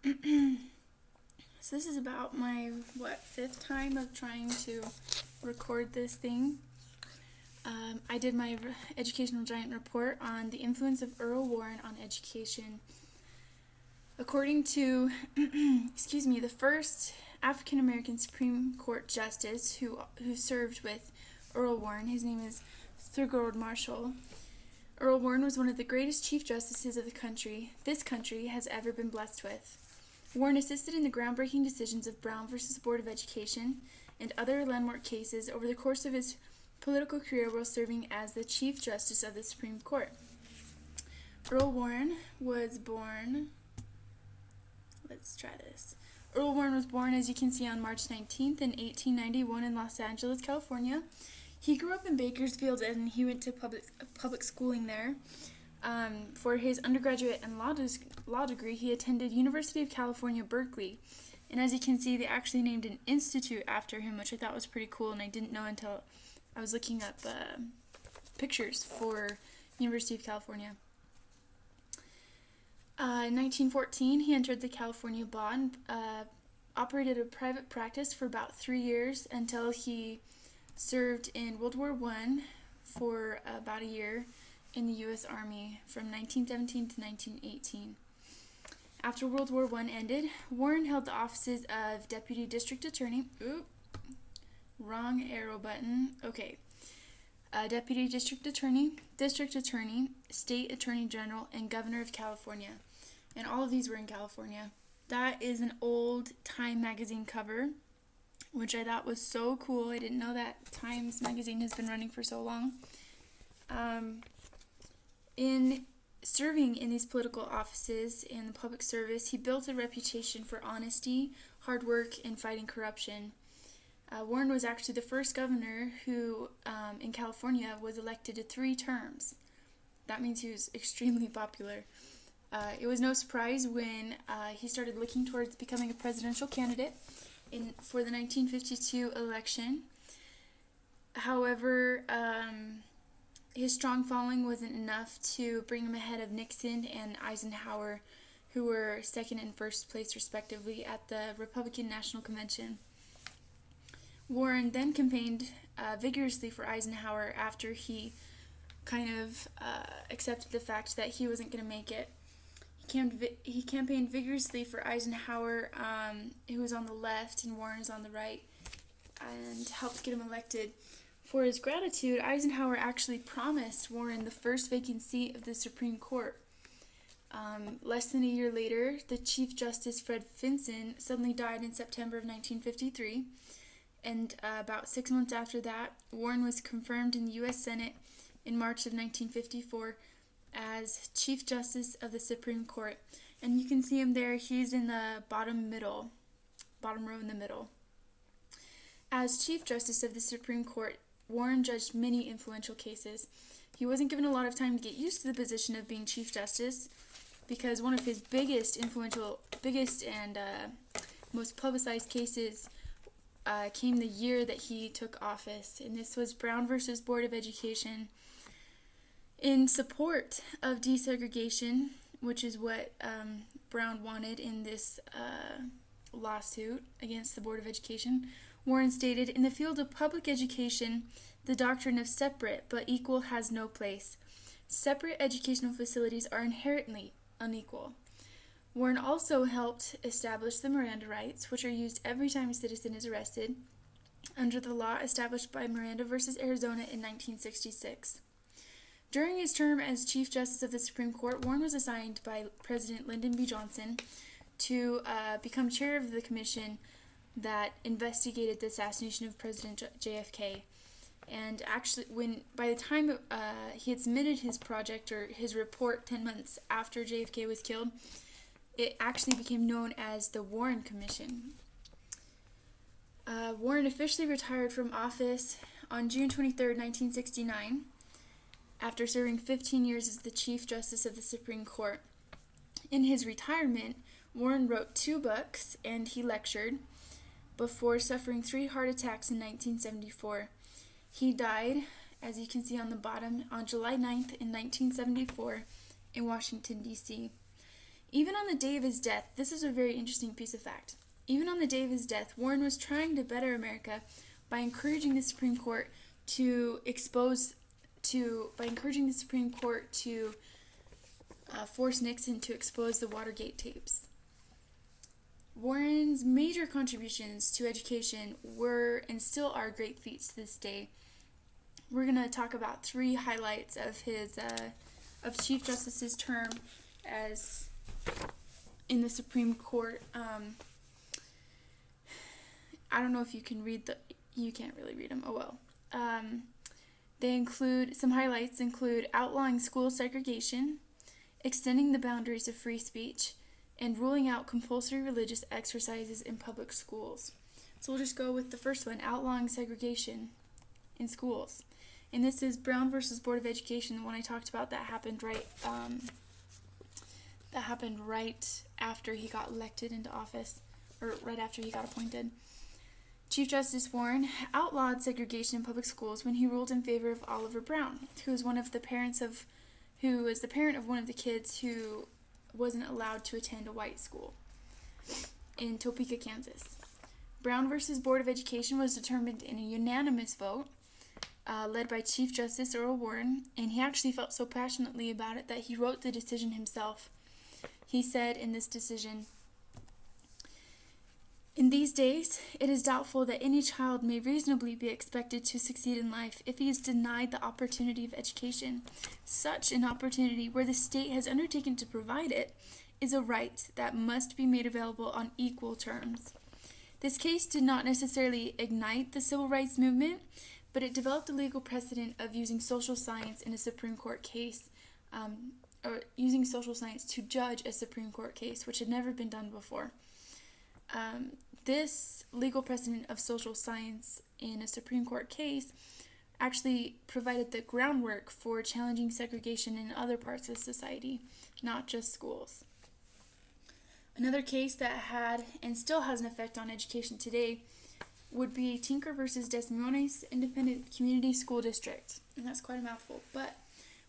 So this is about my, fifth time of trying to record this thing. I did my educational giant report on the influence of Earl Warren on education. According to, the first African American Supreme Court justice who served with Earl Warren, his name is Thurgood Marshall. Earl Warren was one of the greatest chief justices of this country has ever been blessed with. Warren assisted in the groundbreaking decisions of Brown versus Board of Education and other landmark cases over the course of his political career while serving as the Chief Justice of the Supreme Court. Earl Warren was born, Earl Warren was born, as you can see, on March 19th in 1891 in Los Angeles, California. He grew up in Bakersfield and he went to public schooling there. For his undergraduate and law degree, he attended University of California, Berkeley. And as you can see, they actually named an institute after him, which I thought was pretty cool, and I didn't know until I was looking up pictures for University of California. In 1914, he entered the California Bar and operated a private practice for about 3 years until he served in World War I for about a year in the U.S. Army from 1917 to 1918. After World War I ended, Warren held the offices of Deputy District Attorney. Wrong arrow button. Okay. Deputy District Attorney, State Attorney General, and Governor of California. And all of these were in California. That is an old Time magazine cover, which I thought was so cool. I didn't know that Times magazine has been running for so long. In serving in these political offices in the public service, he built a reputation for honesty, hard work, and fighting corruption. Warren was actually the first governor who, in California, was elected to 3 terms. That means he was extremely popular. It was no surprise when he started looking towards becoming a presidential candidate for the 1952 election. However, his strong following wasn't enough to bring him ahead of Nixon and Eisenhower, who were second and first place respectively at the Republican National Convention. Warren then campaigned vigorously for Eisenhower after he kind of accepted the fact that he wasn't going to make it. He campaigned vigorously for Eisenhower, who was on the left, and Warren is on the right, and helped get him elected. For his gratitude, Eisenhower actually promised Warren the first vacant seat of the Supreme Court. Less than a year later, the Chief Justice Fred Vinson suddenly died in September of 1953, and about 6 months after that, Warren was confirmed in the U.S. Senate in March of 1954 as Chief Justice of the Supreme Court. And you can see him there. He's in the bottom row in the middle. As Chief Justice of the Supreme Court, Warren judged many influential cases. He wasn't given a lot of time to get used to the position of being Chief Justice because one of his biggest and most publicized cases came the year that he took office, and this was Brown versus Board of Education. In support of desegregation, which is what Brown wanted in this lawsuit against the Board of Education, Warren stated, "In the field of public education, the doctrine of separate but equal has no place. Separate educational facilities are inherently unequal." Warren also helped establish the Miranda rights, which are used every time a citizen is arrested, under the law established by Miranda versus Arizona in 1966. During his term as Chief Justice of the Supreme Court, Warren was assigned by President Lyndon B. Johnson to become chair of the commission that investigated the assassination of President JFK. And actually, by the time he had submitted his project or his report 10 months after JFK was killed, it actually became known as the Warren Commission. Warren officially retired from office on June 23, 1969, after serving 15 years as the Chief Justice of the Supreme Court. In his retirement, Warren wrote 2 books and he lectured before suffering 3 heart attacks in 1974. He died, as you can see on the bottom, on July 9th in 1974 in Washington, D.C. Even on the day of his death, this is a very interesting piece of fact. Even on the day of his death, Warren was trying to better America by encouraging the Supreme Court to force Nixon to expose the Watergate tapes. Warren's major contributions to education were and still are great feats to this day. We're going to talk about 3 highlights of his Chief Justice's term as in the Supreme Court. I don't know if you can read you can't really read them. Oh well. They include some highlights include outlawing school segregation, extending the boundaries of free speech, and ruling out compulsory religious exercises in public schools. So we'll just go with the first one, outlawing segregation in schools. And this is Brown versus Board of Education, the one I talked about that happened right after he got elected into office, or right after he got appointed. Chief Justice Warren outlawed segregation in public schools when he ruled in favor of Oliver Brown, who was the parent of one of the kids who wasn't allowed to attend a white school in Topeka, Kansas. Brown versus Board of Education was determined in a unanimous vote, led by Chief Justice Earl Warren, and he actually felt so passionately about it that he wrote the decision himself. He said in this decision, "In these days, it is doubtful that any child may reasonably be expected to succeed in life if he is denied the opportunity of education. Such an opportunity, where the state has undertaken to provide it, is a right that must be made available on equal terms." This case did not necessarily ignite the civil rights movement, but it developed a legal precedent of using social science in a Supreme Court case, or using social science to judge a Supreme Court case, which had never been done before. This legal precedent of social science in a Supreme Court case actually provided the groundwork for challenging segregation in other parts of society, not just schools. Another case that had and still has an effect on education today would be Tinker versus Des Moines Independent Community School District, and that's quite a mouthful. But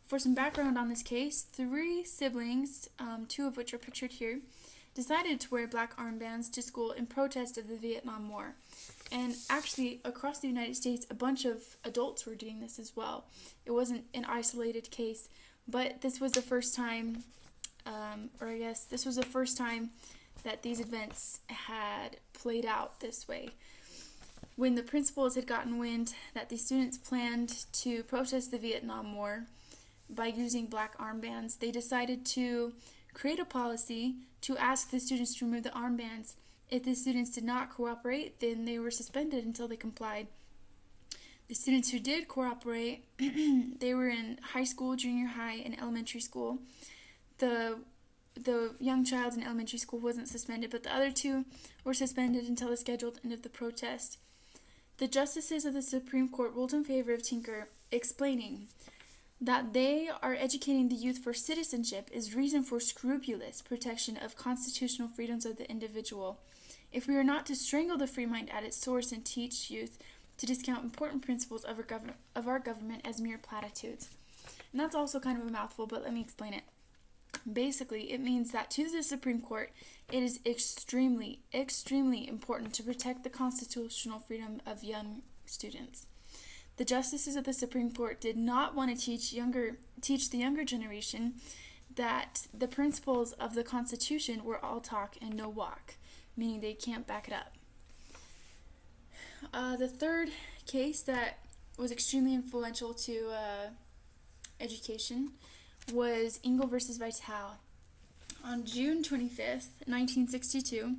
for some background on this case, 3 siblings, 2 of which are pictured here, decided to wear black armbands to school in protest of the Vietnam War. And actually, across the United States, a bunch of adults were doing this as well. It wasn't an isolated case, but this was the first time, that these events had played out this way. When the principals had gotten wind that the students planned to protest the Vietnam War by using black armbands, they decided to create a policy to ask the students to remove the armbands. If the students did not cooperate, then they were suspended until they complied. The students who did cooperate, they were in high school, junior high, and elementary school. The young child in elementary school wasn't suspended, but the other 2 were suspended until the scheduled end of the protest. The justices of the Supreme Court ruled in favor of Tinker, explaining that they are educating the youth for citizenship is reason for scrupulous protection of constitutional freedoms of the individual. If we are not to strangle the free mind at its source and teach youth to discount important principles of our government as mere platitudes. And that's also kind of a mouthful, but let me explain it. Basically, it means that to the Supreme Court, it is extremely, extremely important to protect the constitutional freedom of young students. The justices of the Supreme Court did not want to teach the younger generation that the principles of the Constitution were all talk and no walk, meaning they can't back it up. The third case that was extremely influential to education was Engel versus Vitale. On June 25th, 1962,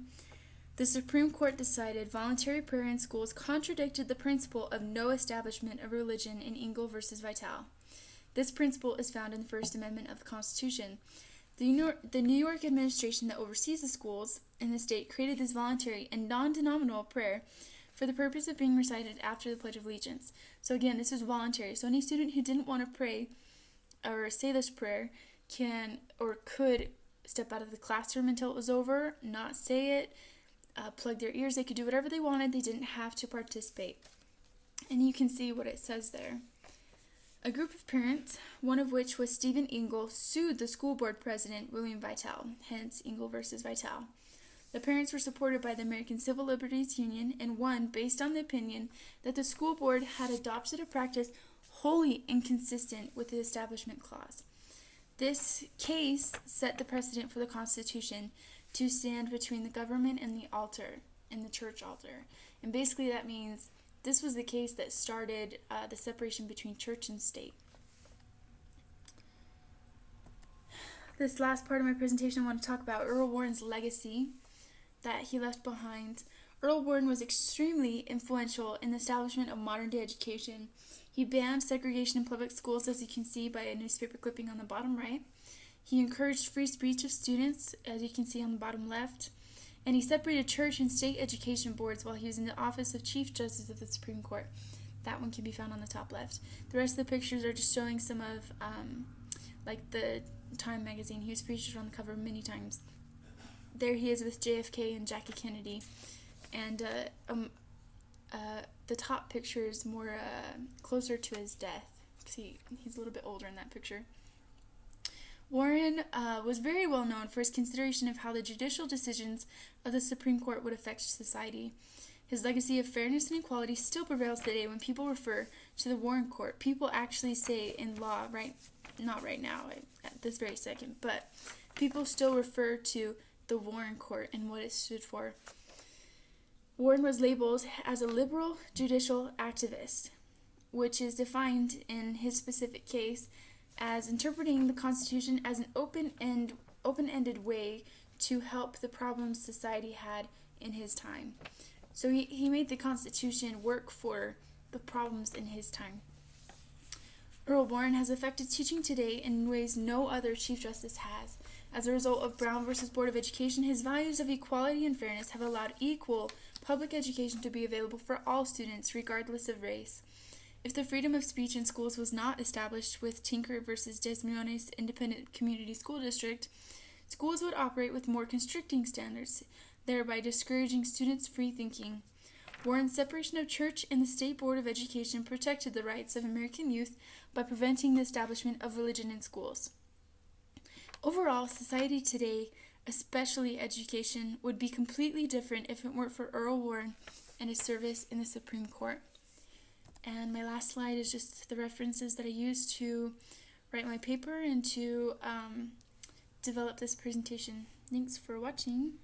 the Supreme Court decided voluntary prayer in schools contradicted the principle of no establishment of religion in Engel versus Vitale. This principle is found in the First Amendment of the Constitution. The New York administration that oversees the schools in the state created this voluntary and non-denominational prayer for the purpose of being recited after the Pledge of Allegiance. So again, this is voluntary. So any student who didn't want to pray or say this prayer can or could step out of the classroom until it was over, not say it, plug their ears. They could do whatever they wanted. They didn't have to participate. And you can see what it says there. A group of parents, one of which was Stephen Ingle, sued the school board president, William Vitale, hence Ingle versus Vitale. The parents were supported by the American Civil Liberties Union and won based on the opinion that the school board had adopted a practice wholly inconsistent with the Establishment Clause. This case set the precedent for the Constitution to stand between the government and the altar, and the church altar. And basically that means this was the case that started the separation between church and state. This last part of my presentation, I want to talk about Earl Warren's legacy that he left behind. Earl Warren was extremely influential in the establishment of modern-day education. He banned segregation in public schools, as you can see by a newspaper clipping on the bottom right. He encouraged free speech of students, as you can see on the bottom left. And he separated church and state education boards while he was in the office of Chief Justice of the Supreme Court. That one can be found on the top left. The rest of the pictures are just showing some of, like the Time magazine. He was featured on the cover many times. There he is with JFK and Jackie Kennedy. And the top picture is more closer to his death. See, he's a little bit older in that picture. Warren was very well known for his consideration of how the judicial decisions of the Supreme Court would affect society. His legacy of fairness and equality still prevails today. When people refer to the Warren Court, people actually say in law, not right now, at this very second, but people still refer to the Warren Court and what it stood for. Warren was labeled as a liberal judicial activist, which is defined in his specific case as interpreting the Constitution as an open-ended way to help the problems society had in his time. So he made the Constitution work for the problems in his time. Earl Warren has affected teaching today in ways no other Chief Justice has. As a result of Brown versus Board of Education, his values of equality and fairness have allowed equal public education to be available for all students, regardless of race. If the freedom of speech in schools was not established with Tinker versus Des Moines Independent Community School District, schools would operate with more constricting standards, thereby discouraging students' free thinking. Warren's separation of church and the State Board of Education protected the rights of American youth by preventing the establishment of religion in schools. Overall, society today, especially education, would be completely different if it weren't for Earl Warren and his service in the Supreme Court. And my last slide is just the references that I used to write my paper and to develop this presentation. Thanks for watching.